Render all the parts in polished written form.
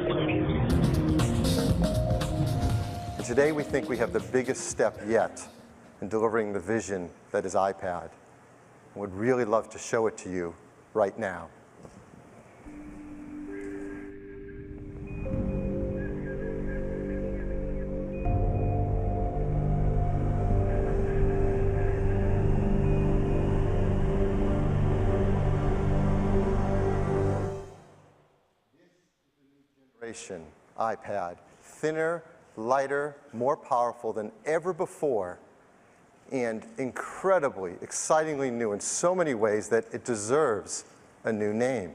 And today we think we have the biggest step yet in delivering the vision that is iPad. And would really love to show it to you right now. iPad, thinner, lighter, more powerful than ever before, and incredibly, excitingly new in so many ways that it deserves a new name.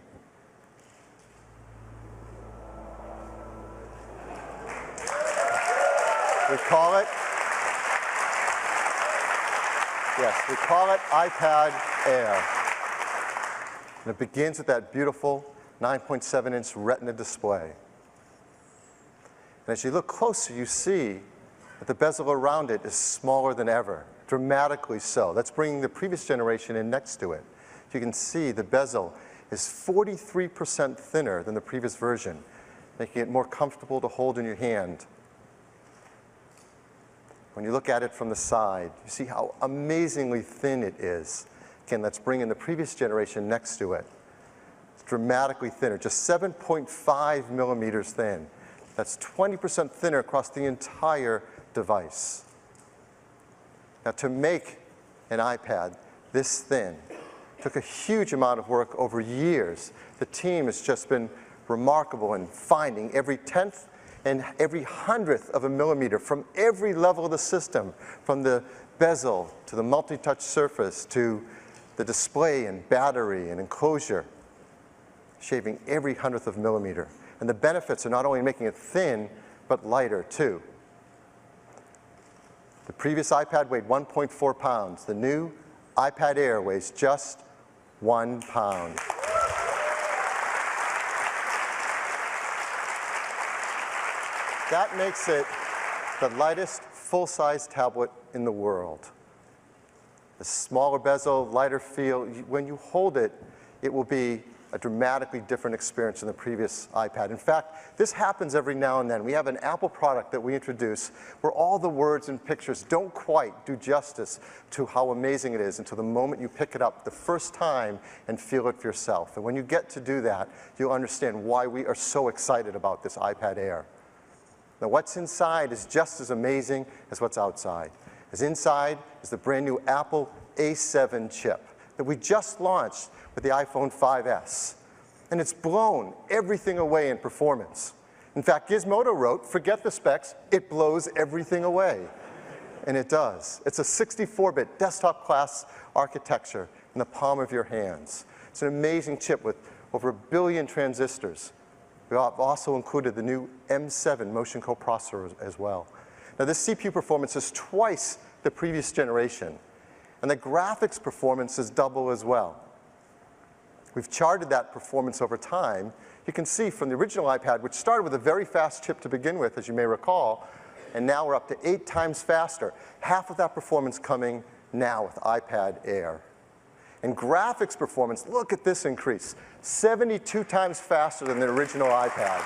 We call it, yes, we call it iPad Air. And it begins with that beautiful 9.7-inch Retina display. And as you look closer, you see that the bezel around it is smaller than ever, dramatically so. That's bringing the previous generation in next to it. You can see the bezel is 43% thinner than the previous version, making it more comfortable to hold in your hand. When you look at it from the side, you see how amazingly thin it is. Again, let's bring in the previous generation next to it. It's dramatically thinner, just 7.5 millimeters thin. That's 20% thinner across the entire device. Now, to make an iPad this thin took a huge amount of work over years. The team has just been remarkable in finding every tenth and every hundredth of a millimeter from every level of the system, from the bezel to the multi-touch surface to the display and battery and enclosure, shaving every hundredth of a millimeter. And the benefits are not only making it thin, but lighter too. The previous iPad weighed 1.4 pounds. The new iPad Air weighs just 1 pound. That makes it the lightest full-size tablet in the world. The smaller bezel, lighter feel, when you hold it, it will be a dramatically different experience than the previous iPad. In fact, this happens every now and then. We have an Apple product that we introduce where all the words and pictures don't quite do justice to how amazing it is until the moment you pick it up the first time and feel it for yourself. And when you get to do that, you'll understand why we are so excited about this iPad Air. Now, what's inside is just as amazing as what's outside. As inside is the brand new Apple A7 chip that we just launched with the iPhone 5S. And it's blown everything away in performance. In fact, Gizmodo wrote, forget the specs, it blows everything away. And it does. It's a 64-bit desktop-class architecture in the palm of your hands. It's an amazing chip with over 1 billion transistors. We have also included the new M7 motion coprocessor as well. Now, this CPU performance is twice the previous generation. And the graphics performance is double as well. We've charted that performance over time. You can see from the original iPad, which started with a very fast chip to begin with, as you may recall, and now we're up to 8 times faster. Half of that performance coming now with iPad Air. And graphics performance, look at this increase, 72 times faster than the original iPad.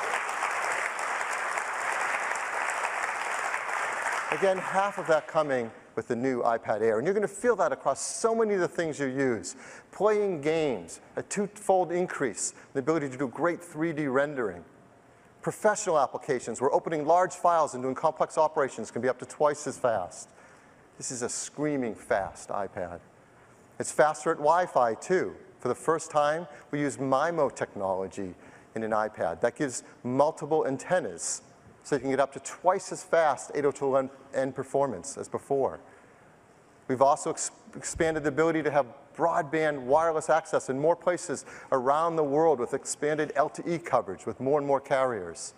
Again, half of that coming with the new iPad Air. And you're going to feel that across so many of the things you use. Playing games, a 2-fold increase, the ability to do great 3D rendering. Professional applications where opening large files and doing complex operations can be up to twice as fast. This is a screaming fast iPad. It's faster at Wi-Fi too. For the first time, we use MIMO technology in an iPad. That gives multiple antennas, so you can get up to twice as fast 802.11n performance as before. We've also expanded the ability to have broadband wireless access in more places around the world with expanded LTE coverage with more and more carriers.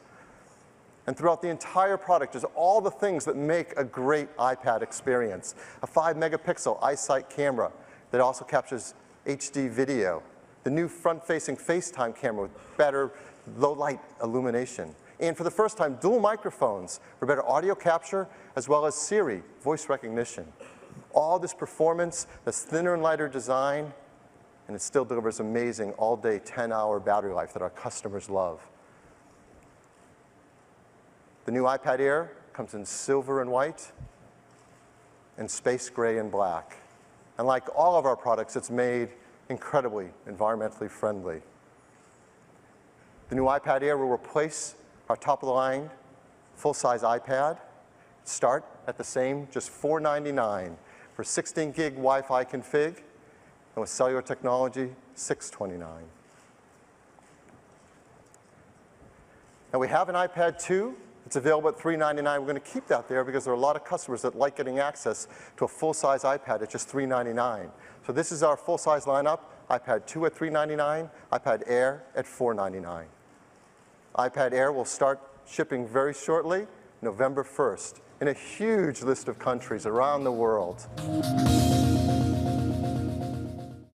And throughout the entire product is all the things that make a great iPad experience. A 5-megapixel iSight camera that also captures HD video. The new front-facing FaceTime camera with better low-light illumination. And for the first time, dual microphones for better audio capture, as well as Siri voice recognition. All this performance, this thinner and lighter design, and it still delivers amazing all-day 10-hour battery life that our customers love. The new iPad Air comes in silver and white and space gray and black. And like all of our products, it's made incredibly environmentally friendly. The new iPad Air will replace our top-of-the-line full-size iPad. Start at the same, just $499 for 16 gig Wi-Fi config, and with cellular technology, $629. Now we have an iPad 2. It's available at $399. We're going to keep that there because there are a lot of customers that like getting access to a full-size iPad at just $399. So this is our full-size lineup: iPad 2 at $399, iPad Air at $499. iPad Air will start shipping very shortly, November 1st, in a huge list of countries around the world.